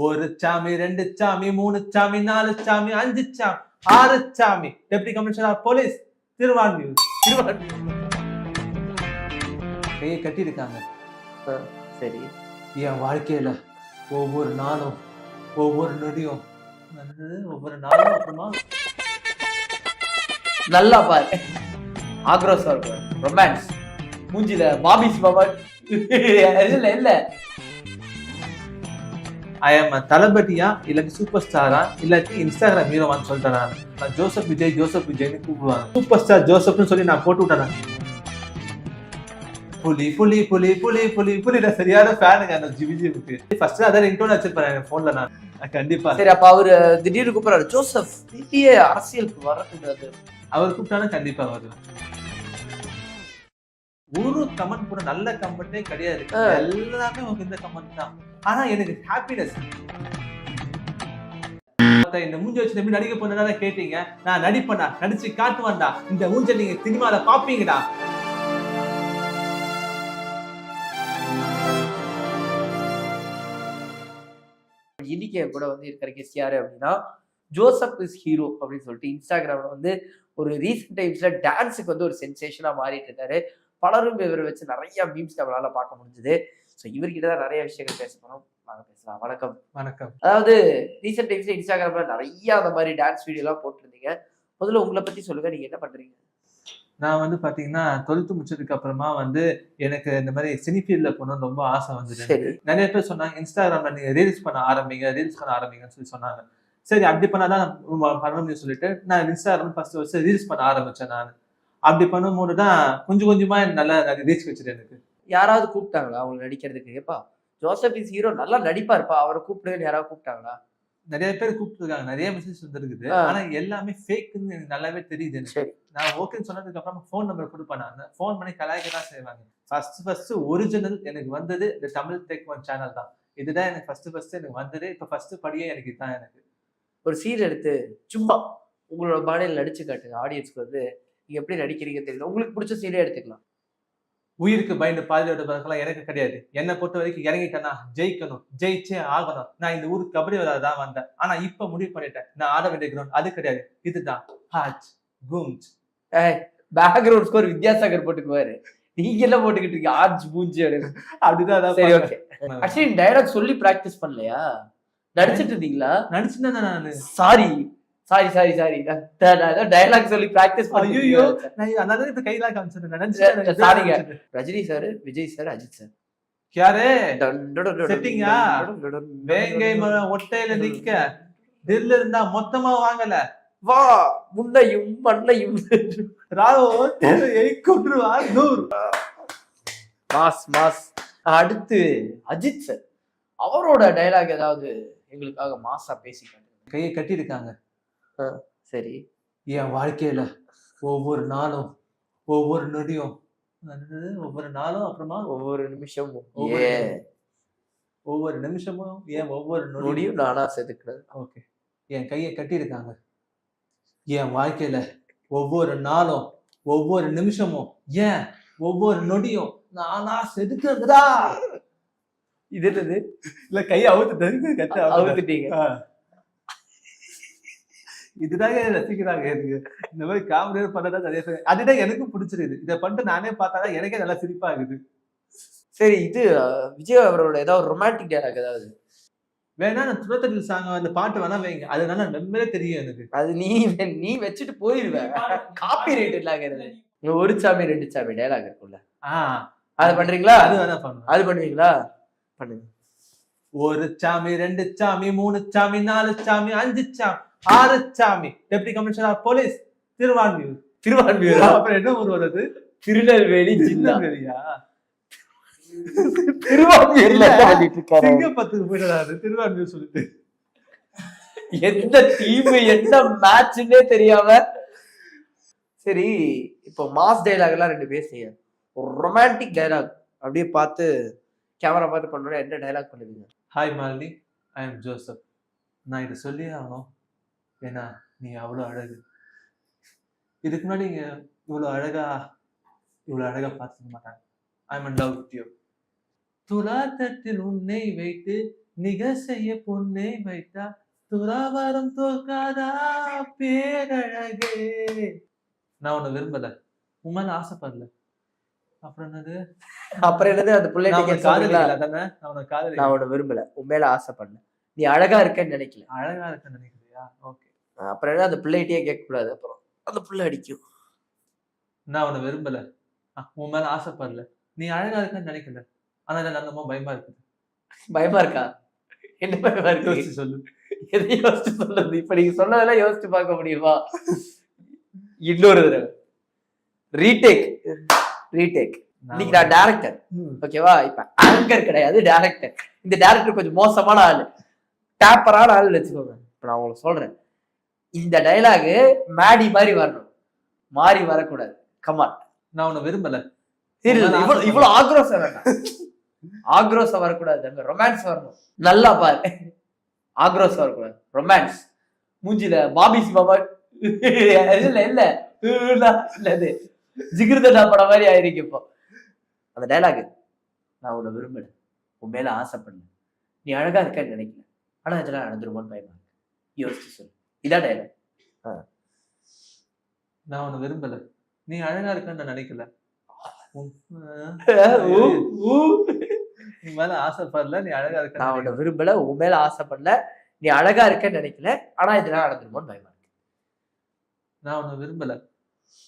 ஒரு சாமி, 2 சாமி, 3 சாமி, 4 சாமி, 5 சாமி, 6 சாமி. Deputy commissioner of police Thiruvanmiyur. கையை கட்டியிருக்காங்க. சரி. என் வாழ்க்கையில ஒவ்வொரு நாளும் ஒவ்வொரு நொடியும் ஒவ்வொரு நாளும் அப்புறமா நல்லா பாரு. ஆக்ரோஷம் இருக்கும், ரொமான்ஸ் மூஞ்சில பாபிஸ் பாபா இல்ல இல்ல. ஐ எம் தளபதியா இல்லாட்டி சூப்பர் ஸ்டாரா இல்லாட்டி இன்ஸ்டாகிராம் ஹீரோவான்னு சொல்லிட்டேன். நான் ஜோசப் விஜய்னு கூப்பிடுவாங்க. சூப்பர் ஸ்டார் ஜோசப்னு சொல்லி நான் போட்டு விட்டேன். புலி புலி புலி புலி புலி புலி நான் சரியான ஃபேனுங்க அந்த விஜய்க்கு. ஃபர்ஸ்ட் அதான் ரிங்டோன் வச்சிருப்பேன் என் போன்ல நான். கண்டிப்பா. சரி, அப்ப அவரு திடீர்னு கூப்பிடுறாரு ஜோசப் இந்திய அரசியலுக்கு வரக்கூடாது. அவர் கூப்பிட்டாலும் கண்டிப்பா வருவேன். ஒரு கமெண்ட் கூட நல்ல கமெண்டே கிடையாது, எல்லாமே இந்த கமெண்ட் தான். ஆனா எனக்கு ஹாப்பினஸ். இந்த மூஞ்சி வச்சு எப்படி நடிக்க போனா கேட்டீங்க. நான் நடிப்பேன்டா, நடிச்சு காட்டுவேன்டா. இந்த மூஞ்ச நீங்க சினிமால பாப்பீங்கடா. இன்னைக்கு கூட வந்து இருக்கிற கெஸ்ட் யாரு அப்படின்னா ஜோசப் இஸ் ஹீரோ அப்படின்னு சொல்லிட்டு இன்ஸ்டாகிராம்ல வந்து ஒரு ரீசெண்ட் டைம்ஸ்ல டான்ஸுக்கு வந்து ஒரு சென்சேஷனா மாறிட்டு இருக்காரு. பலரும் இவரை வச்சு நிறைய மீம்ஸ் நம்மளால பார்க்க முடிஞ்சது. ஸோ இவர்கிட்ட தான் நிறைய விஷயங்கள் பேச போறோம். நாங்க பேசலாம். வணக்கம். வணக்கம். அதாவது ரீசெண்ட் டைம்ஸ்ல இன்ஸ்டாகிராம்ல நிறைய அந்த மாதிரி டான்ஸ் வீடியோ எல்லாம் போட்டிருந்தீங்க. முதல்ல உங்களை பத்தி சொல்லுங்க, நீங்க என்ன பண்றீங்க? நான் வந்து பாத்தீங்கன்னா 12th முடிச்சதுக்கு அப்புறமா வந்து எனக்கு இந்த மாதிரி சினி ஃபீல்ட்ல போகணும்னு ரொம்ப ஆசை வந்தது. நிறைய பேர் சொன்னாங்க இன்ஸ்டாகிராம்ல நீங்க ரீல்ஸ் பண்ண ஆரம்பிங்கன்னு சொல்லி சொன்னாங்க. சரி, அப்படி பண்ணாதான் பண்ணணும்னு சொல்லிட்டு நான் இன்ஸ்டாகிராம் ஃபர்ஸ்ட் ரீல்ஸ் பண்ண ஆரம்பிச்சேன். நான் அப்படி பண்ணும்போது தான் கொஞ்சம் கொஞ்சமா நல்லா ரீச் வச்சுட்டு எனக்கு. யாராவது கூப்பிட்டாங்களா அவங்க நடிக்கிறதுக்கு? ஏப்பா ஜோசப் இஸ் ஹீரோ நல்லா நடிப்பாருப்பா, அவரை கூப்பிடுன்னு யாராவது கூப்பிட்டாங்களா? நிறைய பேர் கூப்பிட்டுருக்காங்க, நிறைய மெசேஜ் வந்துருக்குது. ஆனா எல்லாமே ஃபேக்குன்னு எனக்கு நல்லாவே தெரியுது. நான் ஓகேன்னு சொன்னதுக்கு அப்புறம் ஃபோன் நம்பர் கொடுப்பேன். நான் ஃபோன் பண்ணி கலாய்க்க தான் செய்வாங்க. ஃபர்ஸ்ட் ஒரிஜினல் எனக்கு வந்தது இந்த தமிழ் டெக் ஒன் சேனல் தான். இதுதான் எனக்கு ஃபர்ஸ்ட் எனக்கு வந்தது. இப்ப ஃபர்ஸ்ட் படியே எனக்கு இதுதான். எனக்கு ஒரு சீன் எடுத்து சும்மா உங்களோட பாணியில் நடிச்சு காட்டுங்க. ஆடியன்ஸ்க்கு வந்து நீங்க எப்படி நடிக்கிறீங்க தெரியல. உங்களுக்கு பிடிச்ச சீனே எடுத்துக்கலாம். உயிருக்கு பயந்து பாதியோட பறக்கலாம் எனக்கு கிடையாது. என்னை பொறுத்த வரைக்கும் இறங்கிட்டேன்னா ஜெயிக்கணும், ஜெயிச்சே ஆகணும். நான் இந்த ஊருக்கு கபடி விளையாடதான் வந்தேன். ஆனா இப்ப முடிவு பண்ணிட்டேன், நான் ஆட வேண்டிய கிரவுண்ட் அது கிடையாது, இதுதான் ஹாஜ் கூம்ஜ். பேக்ரவுண்ட் ஸ்கோர் வித்யாசாகர் போட்டுக்குவாரு, நீங்க எல்லாம் போட்டுக்கிட்டு இருக்கீங்க ஆர்ஜ் பூஞ்சி அப்படிதான். சரி, ஓகே. ஆக்சுவலி டைலாக் சொல்லி பிராக்டிஸ் பண்ணலையா? நடிச்சிட்டு இருந்தீங்களா? நடிச்சுட்டேன் நானு. சாரி டயலாக் சொல்லி பிராக்டிஸ் பண்ணி. ஐயோ, நான் அதான் இப்ப கையில காமிச்சிட்டேன். சாரிங்க. Rajini sir, Vijay sir, Ajith sir. யாரு செட்டிங்கா? வேங்கை ஒட்டையில நிக்க தில்ல இருந்தா மொத்தமா வாங்கல. வா முன்னையும் மண்ணையும் மாஸ். அடுத்து அஜித் சார், அவரோட டயலாக் ஏதாவது எங்களுக்காக மாசா பேசிக்காங்க. கையை கட்டியிருக்காங்க. சரி. என் வாழ்க்கையில ஒவ்வொரு நாளும் ஒவ்வொரு நொடியும் ஒவ்வொரு நாளும் அப்புறமா ஒவ்வொரு நிமிஷமும் ஏன் ஒவ்வொரு நொடியும் நானா செதுக்குறது. ஓகே. என் கையை கட்டியிருக்காங்க. என் வாழ்க்கையில ஒவ்வொரு நாளும் ஒவ்வொரு நிமிஷமும் ஏன் ஒவ்வொரு நொடியும் நானா செதுக்குறதுடா. இது என்னது? இல்ல கையை அவுத்துட்டீங்க. இதுதாங்க ரசிக்கிறாங்க. எனக்கு இந்த மாதிரி காமெடியா பண்ணதான் நிறைய பேர். அதுதான் எனக்கும் பிடிச்சிருக்குது. இதை பண்ணிட்டு நானே பார்த்தாதான் எனக்கே நல்லா சிரிப்பா இருக்குது. சரி, இது விஜய் அவரோட ஏதாவது ரொமான்டிக் டயலாக் ஏதாவது வேணா நான் துரத்தடில் சாங் அந்த பாட்டு வேணா வைங்க, அது நல்லா நம்பவே தெரியும் எனக்கு. அது நீ வச்சுட்டு போயிருவேன். காப்பி ரைட் இல்லாங்க. ஒரு சாமி 2 சாமி டயலாக் இருக்குல்ல, அது பண்றீங்களா? அது வேணா பண்ணுங்க. அது பண்ணுவீங்களா? பண்ணுங்க. ஒரு சாமி, 2 சாமி, 3 சாமி, 4 சாமி, 5 சாமி, 6 சாமி. Deputy commissioner of police Thiruvanmiyur. அப்புறம் என்ன ஊர் வருது? திருநெல்வேலி. திருநெல்வேலியா? திருவான்மியூர்ல சிங்கப்பத்துக்கு போயிடாது திருவான்மியூர் சொல்லிட்டு. எந்த டீம் என்ன மேட்ச்னே தெரியாம. சரி, இப்போ மாஸ் டைலாக் எல்லாம் 2 பேர் செய்ய ஒரு ரொமான்டிக் டைலாக் அப்படியே பார்த்து கேமரா பார்த்து பண்ணோட என்ன டைலாக் பண்ணுவீங்க? Hi Malini, I am Joseph. நான் இதை சொல்லி ஆகணும், ஏன்னா நீ அவ்வளோ அழகு. இதுக்கு முன்னாடி நீங்க இவ்வளோ அழகா பார்த்துக்க மாட்டாங்க. I am in love with you. துலாத்தட்டில் உன்னை வைத்து நிகர் செய்ய பொண்ணை வைத்தா துறாவரம் தோற்காதா பேரழகே. நான் உன்னை விரும்பல, உன் மேல ஆசைப்படல. அப்புறம் என்னது? அப்புறம் என்னது அந்த நான் பிள்ளைகிட்ட உன்னை சொல்றீங்களா? காதலிக்கல தானே? நான் உன்னை நான் காதலிக்கல. உன்னை விரும்பல, உன் மேல ஆசைப்படல, நீ அழகா இருக்கன்னு நினைக்கல. அழகா இருக்குன்னு நினைக்கிறியா? ஓகே. அப்புறம் என்ன அந்த பிள்ளைகிட்டயே கேட்க கூடாது, அப்புறம் அந்த பிள்ளை அடிக்கும். நான் உன்னை விரும்பல, உன் மேல ஆசைப்படல, நீ அழகா இருக்குன்னு நினைக்கல. ஆனா எனக்கு அந்த ரொம்ப பயமா இருக்குது. பயமா இருக்கா? என்ன பயமா இருக்கு? யோசிச்சு சொல்லு. எதை யோசிச்சு சொல்றது? இப்ப நீங்க சொன்னதெல்லாம் யோசிச்சு பார்க்க முடியுமா? இன்னொரு தடவை ரீடேக். இன்னைக்கு நான் டைரக்டர், ஓகேவா? இப்ப ஆங்கர் கிடையாது, டைரக்டர். இந்த டைரக்டர் கொஞ்சம் மோசமான ஆளு, டேப்பரான ஆளு வச்சுக்கோங்க. இப்ப நான் உங்களுக்கு சொல்றேன், இந்த டைலாக் மேடி மாதிரி வரணும், மாறி வரக்கூடாது. கமான். நான் உன்னை விரும்பல. இவ்வளவு ஆக்ரோஷம் வேண்டாம், ஆக்ரோஷம் வரக்கூடாது, அங்க ரொமான்ஸ் வரணும். நல்லா பாரு, ஆக்ரோஷம் வரக்கூடாது, ரொமான்ஸ். மூஞ்சில பாபி சிவா இல்ல இல்ல ஜிகிருதா படம் மாதிரி ஆயிருக்கு இப்போ அந்த டைலாக். நான் உன்னை விரும்பல, உன் மேல ஆசைப்படல, நீ அழகா இருக்கன்னு நினைக்கல, ஆனா இதெல்லாம் நடந்துருமோன்னு பயமா இருக்கு. யோசிச்சு சொல்லு, இதான் டைலாக். நான் உன்னை விரும்பல, நீ அழகா இருக்கன்னு நான் நினைக்கல, உன் மேல ஆசைப்படல, நீ அழகா இருக்க. நான் உன்னை விரும்பல, உன் மேல ஆசைப்படல, நீ அழகா இருக்கன்னு நினைக்கல, ஆனா இதெல்லாம் நடந்துருமோன்னு பயமா இருக்கு. நான் உன்னை விரும்பல,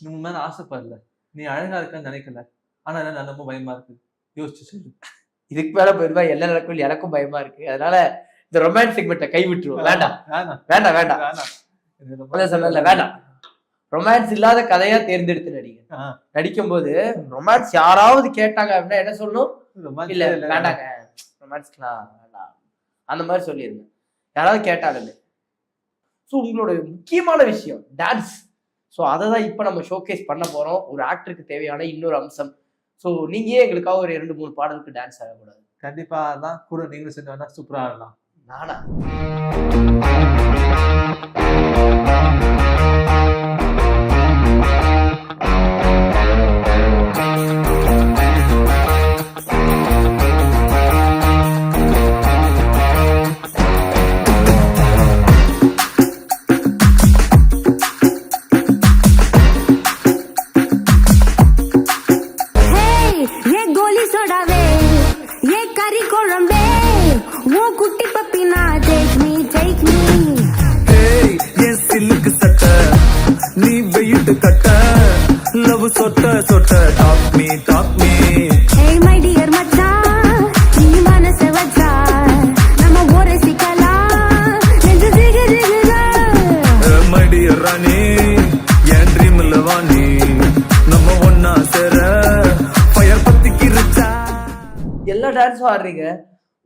நீ உன் மேல ஆசைப்படல, நீ அழகா இருக்கன்னு நினைக்கல, ஆனா எனக்கு ரொம்ப பயமா இருக்கு. யோசிச்சு சொல்லு. இதுக்கு மேல போயிருவா என்ன நடக்கும், எனக்கும் பயமா இருக்கு. அதனால இந்த ரொமான்ஸ் செக்மெண்ட்டை கை விட்டுருவோம். வேண்டாம் வேண்டாம் வேண்டாம் வேண்டாம் சொன்னல, வேண்டாம். ரொமான்ஸ் இல்லாத கதையா தேர்ந்தெடுத்து நடிங்க. நடிக்கும் போது ரொமான்ஸ் யாராவது கேட்டாங்க அப்படின்னா என்ன சொல்லணும்? இல்ல வேண்டாங்க, ரொமான்ஸ்லாம் வேண்டாம், அந்த மாதிரி சொல்லிருங்க யாராவது கேட்டாலுமே. ஸோ உங்களோட முக்கியமான விஷயம் டான்ஸ். ஸோ அதை தான் இப்போ நம்ம ஷோகேஸ் பண்ண போறோம். ஒரு ஆக்டருக்கு தேவையான இன்னொரு அம்சம். ஸோ நீங்க ஏன் எங்களுக்காக ஒரு 2-3 பாடலுக்கு டான்ஸ் ஆகக்கூடாது? கண்டிப்பா தான், கூட நீங்களும் சேர்ந்து வேணா சூப்பரா ஆடலாம். நானா? எல்லா டான்ஸும் ஆடுறீங்க,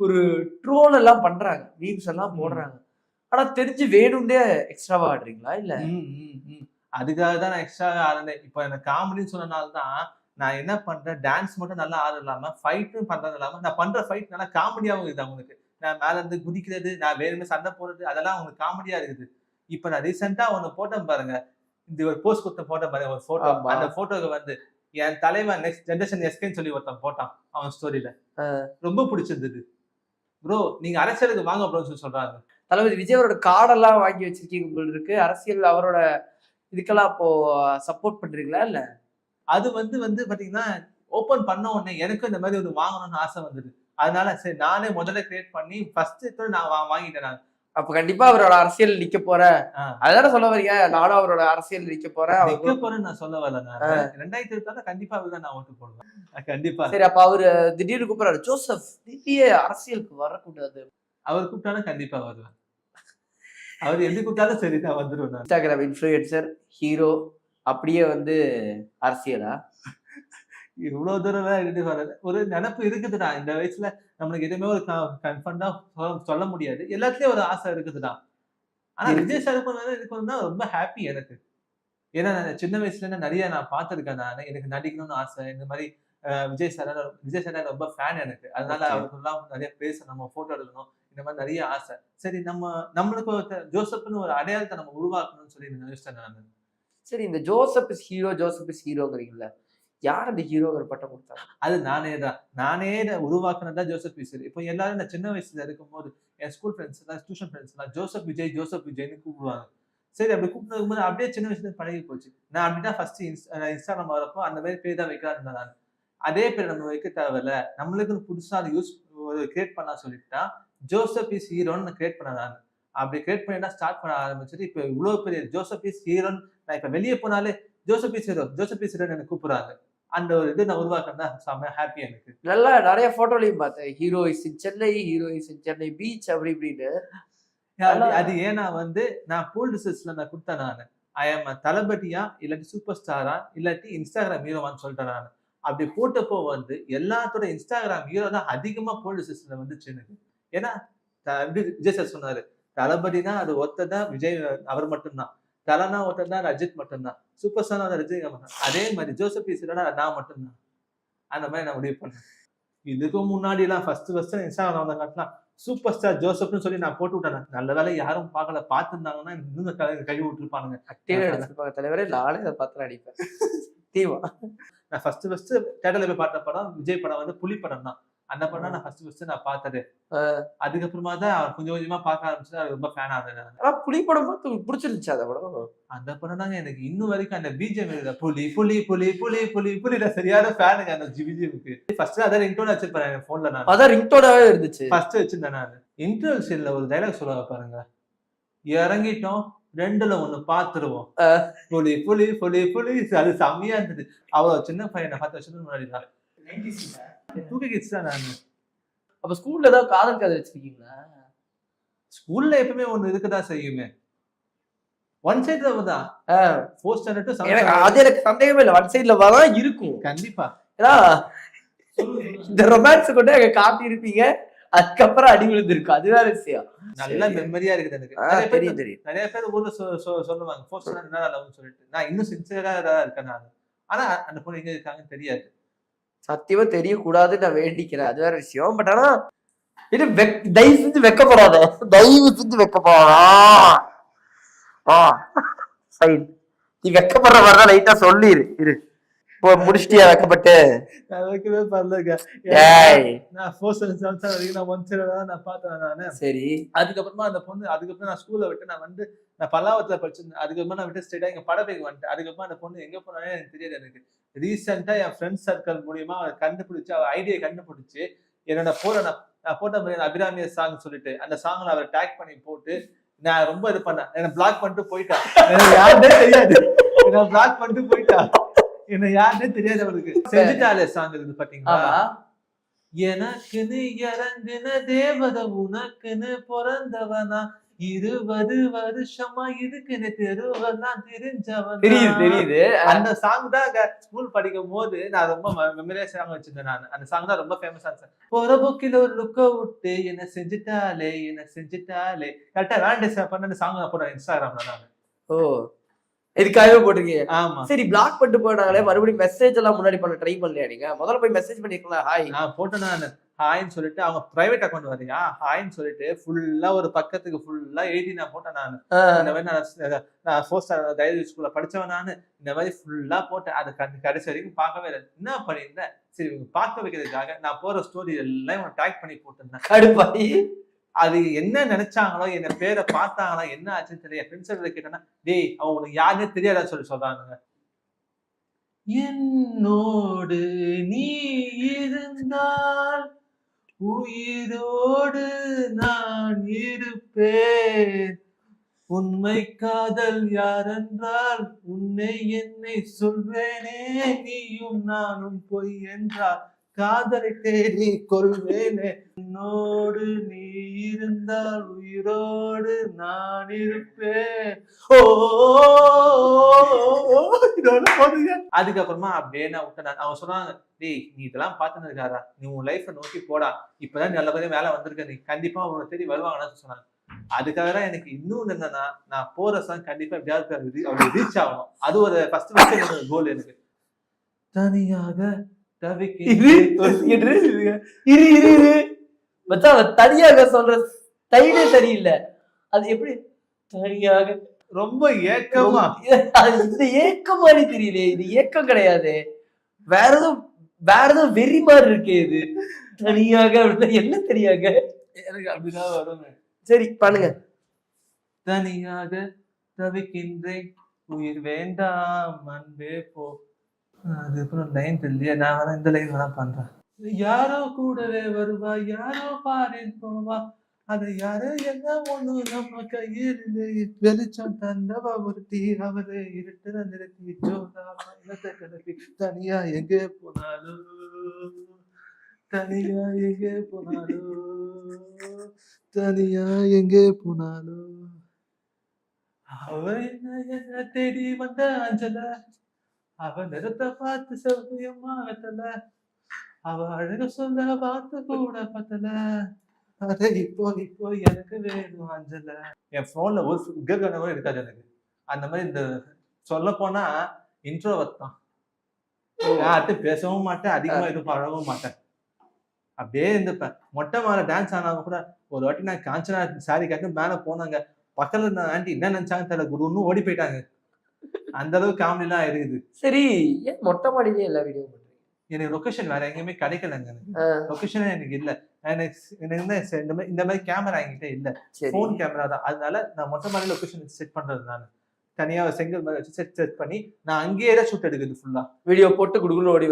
ஒரு ட்ரோல் எல்லாம் பண்றாங்க, மீம்ஸ் எல்லாம் போடுறாங்க, ஆனா தெரிஞ்சு வேணும்னே எக்ஸ்ட்ராவா ஆடுறீங்களா? இல்ல அதுக்காக தான் நான் எக்ஸ்ட்ரா ஆடுறேன். இப்போ எனக்கு காமெடின்னு சொன்னனால தான் நான் என்ன பண்றேன், டான்ஸ் மட்டும் நல்லா ஆடு இல்லாம ஃபைட்டும் பண்றது இல்லாம நான் பண்ற ஃபைட் நல்லா காமெடியாவும் இருக்குது அவங்களுக்கு. நான் மேல இருந்து குதிக்கிறது, நான் வேணுமே சண்டை போடுறது, அதெல்லாம் அவங்களுக்கு காமெடியா இருக்குது. இப்ப நான் ரீசெண்டா ஒண்ணு போட்டேன் பாருங்க, இந்த ஒரு போஸ்ட் கொடுத்த போட்டேன் பாருங்க, ஒரு போட்டோ. அந்த போட்டோக்கு வந்து என் தலைவன் நெக்ஸ்ட் ஜெனரேஷன் எஸ்கேன்னு சொல்லி ஒருத்தன் போட்டான் அவன் ஸ்டோரியில. ரொம்ப பிடிச்சிருந்தது. ப்ரோ நீங்க அரசியலுக்கு வாங்க ப்ரோன்னு சொல்லி சொல்றாங்க. தளபதி விஜய் அவரோட கார்டெல்லாம் வாங்கி வச்சிருக்கீங்க உங்களுக்கு இருக்கு. அரசியல் அவரோட இதுக்கெல்லாம் அப்போ சப்போர்ட் பண்றீங்களா? இல்ல அது வந்து பாத்தீங்கன்னா ஓபன் பண்ண உடனே எனக்கு இந்த மாதிரி ஒரு வாங்கணும்னு ஆசை வந்தது. அதனால சரி நானே முதல்ல கிரியேட் பண்ணி ஃபர்ஸ்ட் நான் வாங்கிட்டேன். நான் அப்ப கண்டிப்பா அவரோட அரசியல் நிக்க போறேன் அதான சொல்ல வரீங்க? நானும் அவரோட அரசியல் நிக்க போறேன்னு நான் சொல்ல வரல. நான் 2024 கண்டிப்பா அவர்தான் நான் ஓட்டு போடுவேன். கண்டிப்பா. சரி, அப்ப அவரு திடீர்னு கூப்பிடுறாரு, ஜோசப் திடீர்னு அரசியலுக்கு வரக்கூடாது. அவர் கூப்பிட்டாலும் கண்டிப்பா வருவேன். அவர் எது கூப்பிட்டாலும் சரி நான் வந்துருவேன். இன்ஸ்டாகிராம் இன்ஃப்ளூயன்சர், ஹீரோ, அப்படியே வந்து அரசியலா? இவ்வளவு தூரம் வர்றது ஒரு நினைப்பு இருக்குதுடா. இந்த வயசுல நம்மளுக்கு எதுவுமே ஒரு கன்ஃபர்ம்டா சொல்ல முடியாது. எல்லாத்துலயும் ஒரு ஆசை இருக்குதுடா. ஆனா விஜய் சார் இருக்கணும்னா ரொம்ப ஹாப்பி எனக்கு. ஏன்னா சின்ன வயசுல இருந்து நிறைய நான் பார்த்திருக்கேன். நான் எனக்கு நடிக்கணும்னு ஆசை. இந்த மாதிரி விஜய் சார் ரொம்ப ஃபேன் எனக்கு. அதனால அவருக்குலாம் நிறைய பேசணும், போட்டோ எடுக்கணும், இந்த மாதிரி நிறைய ஆசை. சரி நம்மளுக்கு ஜோசப்னு ஒரு அடையாளத்தை நம்ம உருவாக்கணும்னு சொல்லி யோசிச்சேன் நான். சரி, இந்த ஜோசப் இஸ் ஹீரோங்கிறீங்கல்ல, யார் அந்த ஹீரோங்கிற பட்டம் கொடுத்தாங்க? அது நானே உருவாக்குனதா ஜோசப் விஜய். இப்போ எல்லாரும் நான் சின்ன வயசுல இருக்கும்போது என் ஸ்கூல் ஃப்ரெண்ட்ஸ் எல்லாம், டியூஷன் ஃப்ரெண்ட்ஸ் எல்லாம் ஜோசப் விஜய்னு கூப்பிடுவாங்க. சரி அப்படி கூப்பிடும்போது அப்படியே சின்ன வயசுல இருந்து பழகி போச்சு. நான் அப்படிதான் ஃபர்ஸ்ட் இன்ஸ்டாகிராம் வரப்போ அந்த மாதிரி பேர் தான் வைக்கலாம்னு இருந்தேன் நான். அதே பேர் நம்ம வைக்க தேவையில்ல, நம்மளுக்குன்னு புதுசா அதை கிரியேட் பண்ண சொல்லிட்டா ஜோசப் இஸ் ஹீரோன்னு கிரியேட் பண்ணேன் நான். அப்படி கிரியேட் பண்ணி ஸ்டார்ட் பண்ண ஆரம்பிச்சுட்டு இப்போ இவ்வளவு பெரிய ஜோசப் இஸ் ஹீரோன்னு நான் இப்ப வெளியே போனாலே ஜோசப் இஸ் ஹீரோன்னு எனக்கு கூப்பிடுறாங்க. அந்த ஒரு இது நான் உருவாக்குறதா செம்ம ஹாப்பி எனக்கு. நல்லா நிறைய போட்டோலையும் பார்த்தேன், hero is in Chennai beach அப்படி இப்படின்னு. அது ஏன்னா வந்து நான் போல்ட் ரிசர்ச்ல நான் கொடுத்தேன் நானு. ஐ எம் தளபதியா இல்லாட்டி சூப்பர் ஸ்டாரா இல்லாட்டி இன்ஸ்டாகிராம் ஹீரோவான்னு சொல்லிட்டேன் நான். அப்படி போட்டப்போ வந்து எல்லாத்தோட இன்ஸ்டாகிராம் ஹீரோ தான் அதிகமா போல்ட் ரிசர்ச்ல வந்துச்சு எனக்கு. ஏன்னா விஜய் சார் சொன்னாரு, தளபதினா அது ஒத்ததான் விஜய் அவர் மட்டும்தான், தலனா ஒருத்தர் அஜித் மட்டும்தான், சூப்பர் ஸ்டார் ரஜினிகாந்த் மட்டும். அதே மாதிரி ஜோசப் பீஸ்னா நான் மட்டும்தான். அந்த மாதிரி நான் முடிவு பண்ணேன். இதுக்கும் முன்னாடி எல்லாம் ஃபர்ஸ்ட் இன்ஸ்டாகிராம் வந்த காட்டலாம் சூப்பர் ஸ்டார் ஜோசப்னு சொல்லி நான் போட்டு விட்டேன். நல்ல வேலை யாரும் பார்க்கல, பார்த்துருந்தாங்கன்னா இன்னும் கழுவி விட்டுருப்பானுங்க. தலைவரே நானே அதை பார்த்து அடிப்பேன். தீவா நான் ஃபர்ஸ்ட் தேட்டர்ல போய் பார்த்த படம் விஜய் படம் வந்து புலி படம் தான். அந்த படம் நான் ஃபர்ஸ்ட் நான் பார்த்தது. அதுக்கப்புறமா தான் அவர் கொஞ்சம் கொஞ்சமா பார்க்க ஆரம்பிச்சு அது ரொம்ப ஃபேன் ஆனது. ஆனா புலி படம் பார்த்து உங்களுக்கு பிடிச்சிருந்துச்சு அந்த படம்? அந்த படம் தாங்க எனக்கு இன்னும் வரைக்கும் அந்த பிஜிஎம் புலி புலி புலி புலி புலி புலில சரியான ஃபேனுங்க அந்த பிஜிஎம்க்கு. ஃபர்ஸ்ட் அதான் ரிங்டோன் வச்சிருப்பேன் என் போன்ல. நான் அதான் ரிங்டோனாவே இருந்துச்சு ஃபர்ஸ்ட் வச்சிருந்தேன் நான். இன்டர்வல் சீன்ல ஒரு டைலாக் சொல்லுவாங்க பாருங்க, இறங்கிட்டோம் 2ல 1 பாத்துருவோம், புலி புலி புலி புலி. அது செம்மையா இருந்தது. அவ்வளவு சின்ன பையனை 10 வருஷத்துக்கு முன்னாடி தான். 2K கிட்ஸ் தான் நானு. அப்ப ஸ்கூல்ல ஏதாவது காதல் கதை வச்சிருக்கீங்களா? ஸ்கூல்ல எப்பவுமே ஒண்ணு இருக்குதான் செய்யுமே. ஒன் சைட்ல தான். 4th ஸ்டாண்டர்ட் டு 7th எனக்கு அது எனக்கு சந்தேகமே இல்ல, ஒன் சைட்ல தான் இருக்கும் கண்டிப்பா. ஏன்னா இந்த ரொமான்ஸ் கொண்டு அங்க காட்டி இருப்பீங்க, அதுக்கப்புறம் அடி விழுந்திருக்கும், அது வேற விஷயம். நல்ல மெமரியா இருக்குது எனக்கு. தெரியும். நிறைய பேர் ஊர்ல சொல்லுவாங்க 4th ஸ்டாண்டர்ட் என்ன லவ்னு சொல்லிட்டு. நான் இன்னும் சின்சியரா தான் இருக்கேன் நான். ஆனா அந்த பொண்ணு எங்க இருக்காங்கன்னு தெரியாது. சத்தியமா தெரியக்கூடாதுன்னு நான் வேண்டிக்கிறேன், அது வேற விஷயம். பட் ஆனா இது தயவு செஞ்சு வெக்கப்படாத, தயவு செஞ்சு வெக்கப்படாதா. நீ வெக்கப்படுற மாதிரிதான் லைட்டா சொல்லிரு. இரு முடிச்சிட்டியா வெக்கப்பட்டு? நான் வைக்கவே பண்ணலங்க. நான் 4th ஸ்டாண்டர்ட் 7th வரைக்கும் நான் ஒன் சைடா தான் நான் பார்த்தேன் நானு. சரி அதுக்கப்புறமா அந்த பொண்ணு அதுக்கப்புறம் நான் ஸ்கூல்ல விட்டு நான் வந்து நான் பல்லாவரத்துல படிச்சிருந்தேன். அதுக்கப்புறமா நான் விட்டு ஸ்ட்ரெயிட்டா எங்க படப்பைக்கு வந்துட்டேன். அதுக்கப்புறமா அந்த பொண்ணு எங்க போனாலே எனக்கு தெரியாது. எனக்கு ரீசெண்டா என் ஃப்ரெண்ட்ஸ் சர்க்கிள் மூலியமா அவரை கண்டுபிடிச்சு, அவர் ஐடியா கண்டுபிடிச்சு என்னோட நான் போட்ட மாதிரி அபிராமிய சாங் சொல்லிட்டு அந்த சாங்ல அவரை டேக் பண்ணி போட்டு நான் ரொம்ப இது பண்ணேன். என்ன பிளாக் பண்ணிட்டு போயிட்டான். எனக்கு யாருன்னே தெரியாது. என்ன பிளாக் பண்ணிட்டு போயிட்டான். என்ன யாருன்னே தெரியாது அவருக்கு. செஞ்சுட்டாலே சாங் இருக்குது பாத்தீங்களா? எனக்குன்னு இறங்குன தேவதை உனக்குன்னு பிறந்தவனா 20 வருஷமா இதுக்குன்னு தெருவெல்லாம் தெரிஞ்சவன். தெரியுது. அந்த சாங் தான் ஸ்கூல் படிக்கும் போது நான் ரொம்ப மெமரியா சாங் வச்சிருந்தேன் நான். அந்த சாங் தான் ரொம்ப ஃபேமஸா இருந்துச்சு. போற போக்கில ஒரு லுக்க விட்டு என்ன செஞ்சுட்டாலே கரெக்டா வேலண்டைன்ஸ் பண்ண சாங் நான் போட்டேன் இன்ஸ்டாகிராம்ல நான். ஓ இதுக்காகவே போட்டிருக்கீங்க? ஆமா. சரி பிளாக் பண்ணிட்டு போனாங்களே, மறுபடியும் மெசேஜ் எல்லாம் முன்னாடி பண்ண ட்ரை பண்ணலையா நீங்க? முதல்ல போய் மெசேஜ் பண்ணிருக்கலாம், ஹாய் நான் போட்டேன் நான் ஹாய்ன்னு சொல்லிட்டு. அவங்க பிரைவேட் அக்கௌண்ட் வரையா ஹாய்ன்னு சொல்லிட்டு ஃபுல்லா ஒரு பக்கத்துக்கு ஃபுல்லா எழுதி நான் போட்டேன் நான். இந்த மாதிரி நான் 4th ஸ்டாண்டர்ட் தைரிய ஸ்கூல்ல படிச்சவன் நான். இந்த மாதிரி ஃபுல்லா போட்டேன். அது கடைசி வரைக்கும் பார்க்கவே இல்லை. என்ன பண்ணியிருந்தேன், சரி இவங்க பார்க்க வைக்கிறதுக்காக நான் போற ஸ்டோரி எல்லாம் டேக் பண்ணி போட்டிருந்தேன். அது என்ன நினைச்சாங்களோ, என்ன பேரை பார்த்தாங்களோ, என்ன ஆச்சுன்னு தெரியல. ஃப்ரெண்ட்ஸ் கேட்டேன்னா டேய் அவன் உனக்கு யாருன்னே தெரியாதான்னு சொல்லி சொல்றானுங்க. என்னோடு நீ இருந்தால் உயிரோடு நான் இருப்பேன், உண்மை காதல் யாரென்றால் உன்னை என்னை சொல்வேனே, நீயும் நானும் பொய் என்றால் காதலை தேடி கொள்வேனே, என்னோடு நீ இருந்தால் உயிரோடு நான் இருப்பேன். அதுக்கப்புறமா அப்படியே நான் விட்டேன். அவங்க சொன்னாங்க டேய் நீ இதெல்லாம் பார்த்துன்னு இருக்காரா, நீ உன் லைஃபை நோக்கி போடா, இப்பதான் நல்லபடியா வேலை வந்திருக்க, நீ கண்டிப்பா உன்னை தேடி வருவாங்கன்னு சொன்னாங்க. அதுக்காக தான் எனக்கு இன்னொன்னு என்னன்னா, நான் போற சாங் கண்டிப்பா எப்படியாவது அவருக்கு ரீச் ஆகணும். அது ஒரு ஃபர்ஸ்ட் கோல் எனக்கு. தனியாக தனியாக சொல்ற டைலே சரியில்லை. அது எப்படி தனியாக ரொம்ப ஏக்கமா, இந்த ஏக்கம் மாதிரி தெரியல. இது ஏக்கம் கிடையாது, வேற ஏதோ வெறி மாதிரி இருக்கே இது. தனியாக அப்படின்னா என்ன தெரியாங்க? எனக்கு அப்படிதான் வரும். சரி பண்ணுங்க. தனியாக தவிக்கின்றேன் உயிர் வேண்டாம் அன்பே போ. அதுக்கப்புறம் லைன் தெரியலையே, நான் வேணா இந்த லைன் வேணா பண்றேன். யாரோ கூடவே வருவா, யாரோ பாரின் போவா, அது யாரு என்ன ஒண்ணு நம்ம கையில் இல்லையே. வெளிச்சம் தந்தவ ஒருத்தி, அவரு இருட்டுல நிறுத்தி ஜோதா பயணத்தை கிளப்பி தனியா எங்கே போனாலும், தனியா எங்கே போனாலும், தனியா எங்கே போனாலும், அவ என்ன தேடி வந்த அஞ்சல, அவ நிறத்தை பார்த்து சௌரியமா வெத்தல, அவ அழக சொல்ல பார்த்து கூட பத்தல, அத இப்போ இப்போ எனக்கு வேணும் அஞ்சல. என் போன்ல ஒரு கூட இருக்காது எனக்கு. அந்த மாதிரி இந்த சொல்ல போனா இன்ட்ரோவர்ட் தான். யார்கிட்ட பேசவும் மாட்டேன், அதிகமா எதுவும் பழகவும் மாட்டேன், அப்படியே இருந்துப்பேன். மொட்டை மேல டான்ஸ் ஆனாலும் கூட ஒரு வாட்டி நான் காஞ்சனா சாரி கட்டு மேல போனாங்க, பக்கத்துல இருந்த ஆண்டி என்ன நினைச்சாங்க தெரியல, குருன்னு ஓடி போயிட்டாங்க. அந்த அளவுக்கு காமெடி எல்லாம் இருக்குது. சரி, ஏன் மொட்டை மாடியிலே எல்லா வீடியோ பண்றீங்க? எனக்கு லொகேஷன் வேற எங்கேயுமே கிடைக்கலங்க. எனக்கு லொகேஷனே எனக்கு இல்ல. எனக்கு இந்த மாதிரி கேமரா என்கிட்ட இல்ல, போன் கேமரா தான். அதனால நான் மொட்டை மாடி லொகேஷன் செட் பண்றது நானு. தனியா செங்கல் மாதிரி வச்சு செட் பண்ணி நான் அங்கேயே தான் ஷூட் எடுக்குது. ஃபுல்லா வீடியோ போட்டு குடுகுடு ஓடி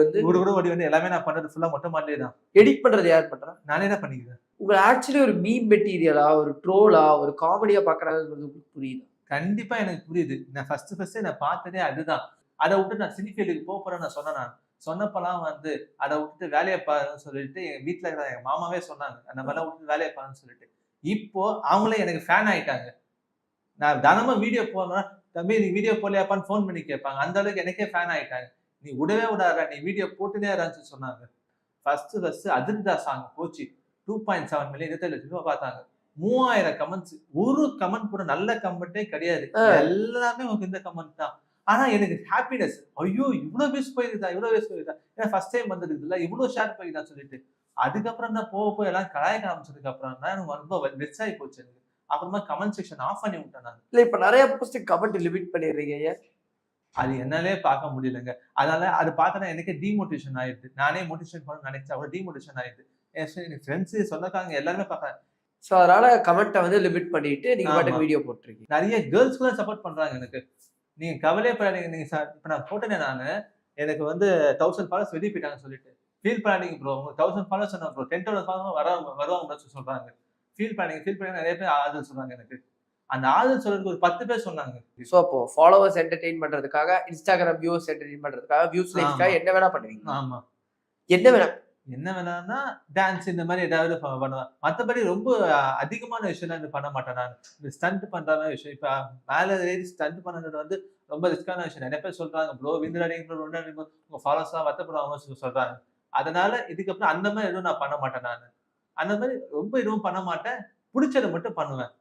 வந்து எல்லாமே நான் பண்றது ஃபுல்லா மொட்டை மாடிலே தான். எடிட் பண்றது யார் பண்றா? நானே தான் பண்ணிக்கிறேன். உங்க ஆக்சுவலி ஒரு மீம் மெட்டீரியலா, ஒரு ட்ரோலா, ஒரு காமெடியா பாக்குறாங்கிறது புரியுது? கண்டிப்பா எனக்கு புரியுது. நான் ஃபர்ஸ்ட் நான் பார்த்ததே அதுதான். அதை விட்டு நான் சினிஃபீல்டுக்கு போறேன்னு நான் சொன்னேன். நான் சொன்னப்பெல்லாம் வந்து அதை விட்டுட்டு வேலையை பாருன்னு சொல்லிட்டு எங்க வீட்டுல இருக்கிற எங்க மாமாவே சொன்னாங்க, அந்த மாதிரிலாம் விட்டு வேலையை பாருன்னு சொல்லிட்டு. இப்போ அவங்களே எனக்கு ஃபேன் ஆயிட்டாங்க. நான் தினமும் வீடியோ போனா, தம்பி நீ வீடியோ போடலையாப்பான்னு ஃபோன் பண்ணி கேட்பாங்க. அந்த அளவுக்கு எனக்கே ஃபேன் ஆயிட்டாங்க. நீ விடவே விடாத, நீ வீடியோ போட்டுனே இருன்னு சொன்னாங்க. ஃபர்ஸ்ட் அதிர்ந்தா சாங் போச்சு 2.7 மில்லியன் 27 லட்சம் ரூபாய் பார்த்தாங்க. 3000 கமெண்ட்ஸ். ஒரு கமெண்ட் கூட நல்ல கமெண்டே கிடையாது, எல்லாமே உங்களுக்கு இந்த கமெண்ட் தான். ஆனா எனக்கு ஹாப்பினஸ், ஐயோ இவ்வளவு பேஸ் போயிருக்குதா, ஏன்னா ஃபர்ஸ்ட் டைம் வந்தது இல்ல, இவ்வளவு ஷேர் போயிருக்கா சொல்லிட்டு. அதுக்கப்புறம் தான் போக எல்லாம் கலாய்க்க ஆரம்பிச்சதுக்கு அப்புறம் தான் எனக்கு ரொம்ப வெக்ஸ் ஆகி போச்சு எனக்கு. அப்புறமா கமெண்ட் செக்ஷன் ஆஃப் பண்ணி விட்டேன் நான். இல்ல இப்ப நிறைய போஸ்ட் கமெண்ட் லிமிட் பண்ணிடுறீங்க, அது என்னாலே பார்க்க முடியலங்க. அதனால அது பார்த்தா எனக்கே டிமோட்டிவேஷன் ஆயிடுது. நானே மோட்டிவேஷன் பண்ண நினைச்சா கூட டிமோட்டிவேஷன் ஆயிடுது. என் ஃப்ரெண்ட்ஸ் சொந்தக்காரங்க எல்லாருமே பார்க்கறேன். சோ அதனால கமெண்ட்டை வந்து லிமிட் பண்ணிட்டு நீங்க பாட்டுக்கு வீடியோ போட்டுருக்கீங்க. நிறைய கேர்ள்ஸ் கூட சப்போர்ட் பண்றாங்க எனக்கு. நீங்க கவலையே படாதீங்க, நீங்க இப்ப நான் போட்டேனே நானு, எனக்கு வந்து 1000 ஃபாலோவர்ஸ் வெளியே போயிட்டாங்க சொல்லிட்டு. ஃபீல் பண்ணாதீங்க ப்ரோ, உங்களுக்கு 1000 ஃபாலோவர்ஸ் சொன்னா ப்ரோ 10,000 ஃபாலோவர்ஸ் வருவாங்க சொல்றாங்க. ஃபீல் பண்ணீங்க நிறைய பேர் ஆதரவு சொல்றாங்க எனக்கு. அந்த ஆதரவு சொல்றதுக்கு ஒரு 10 பேர் சொன்னாங்க. சோ அப்போ ஃபாலோவர்ஸ் என்டர்டெயின் பண்றதுக்காக, இன்ஸ்டாகிராம் வியூஸ் என்டர்டெயின் பண்றதுக்காக, வியூஸ் லைக்ஸ்க்காக என்ன வேணா பண்ணுவீங்க? ஆமா, என்ன வேணாம்னா டான்ஸ் இந்த மாதிரி ஏதாவது பண்ணுவேன். மற்றபடி ரொம்ப அதிகமான விஷயம் பண்ண மாட்டேன் நான். இந்த ஸ்டண்ட் பண்ற விஷயம், இப்ப மேல ஏறி ஸ்டண்ட் பண்ணது வந்து ரொம்ப ரிஸ்கான விஷயம். நிறைய பேர் சொல்றாங்க ப்ரோ விந்துராடிங்க ப்ரோ உங்க ஃபாலோவர்ஸ் எல்லாம் வருத்தப்படுவாங்க சொல்றாங்க. அதனால இதுக்கப்புறம் அந்த மாதிரி எதுவும் நான் பண்ண மாட்டேன். நான் அந்த மாதிரி ரொம்ப எதுவும் பண்ண மாட்டேன், பிடிச்சதை மட்டும் பண்ணுவேன்.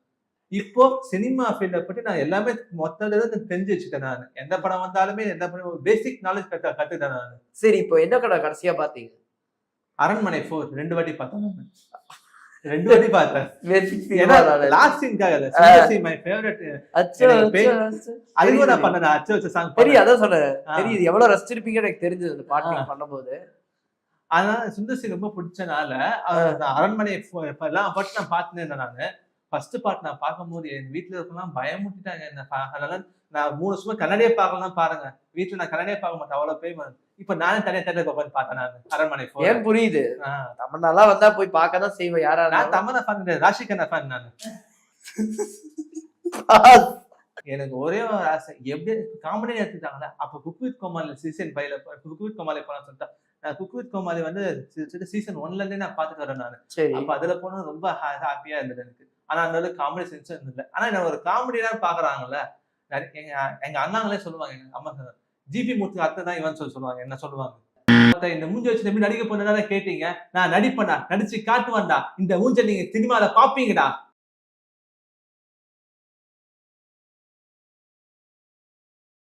இப்போ சினிமா ஃபீல்ட பத்தி நான் எல்லாமே மொத்தம் தெரிஞ்சு வச்சுட்டேன். நான் எந்த படம் வந்தாலுமே எந்த படம் பேசிக் நாலேஜ் கத்துட்டேன் நான். சரி, இப்போ என்ன கடை கடைசியா பாத்தீங்க? அரண்மனை 4 2 வாட்டி பார்த்தேன். 2 வாட்டி பார்த்தேன். லாஸ்ட் சீன்காக இல்ல, சீரியஸ்லி மை ஃபேவரட். அதுவும் நான் பண்ணேன். அச்சோ அச்சோ சாங் தெரியும், அதான் சொன்னேன். தெரியுது எவ்வளவு ரசிச்சிருப்பீங்கன்னு எனக்கு தெரிஞ்சது அந்த பாட்டு பண்ணும்போது. அதனால சுந்தர் சி ரொம்ப பிடிச்சனால அரண்மனை எல்லாம் பாட்டு நான் பார்த்துனேன். நானு ஃபர்ஸ்ட் பார்ட் நான் பார்க்கும்போது என் வீட்டுல இருக்கலாம் பயமுட்டிட்டாங்க என்ன. அதனால நான் 3 வருஷமா கன்னடியே பார்க்கலாம் பாருங்க. வீட்டுல நான் கன்னடியே பார்க்க மாட்டேன், அவ்வளவு பேய். இப்ப நானே தனியா தேட்டருக்கு உட்காந்து பார்த்தேன் நான் அரண்மனை 4. ஏன் புரியுது, தமிழ்நாளா வந்தா போய் பார்க்க தான் செய்வேன். யாரா நான் தமிழ் ஃபேன் கிடையாது, ராஷிகண்ணா ஃபேன் நான். எனக்கு ஒரே ஒரு ஆசை, எப்படி காமெடி எடுத்துட்டாங்களே அப்ப குக் வித் கோமாளி சீசன் 5ல குக் வித் கோமாளி போனா சொல்லிட்டேன். நான் குக் வித் கோமாளி வந்து சீசன் 1ல இருந்தே நான் பாத்துட்டு வரேன் நான். அப்ப அதுல போனா ரொம்ப ஹாப்பியா இருந்தது எனக்கு. ஆனா அந்த அளவுக்கு காமெடி சென்ஸ் இருந்தது. ஆனா என்ன ஒரு காமெடி தான் பாக்குறாங்கல்ல, எங்க அண்ணாங்களே சொல்லுவாங்க, எங்க அம்மா ஜிபி மூர்த்தி அத்தை தான் இவன் சொல்லுவாங்க. என்ன சொல்லுவாங்க, இந்த மூஞ்சி வச்சு எப்படி நடிக்க போனதால கேட்டீங்க, நான் நடிப்பேன்டா, நடிச்சு காட்டுவேன்டா, இந்த மூஞ்ச நீங்க சினிமால பாப்பீங்கடா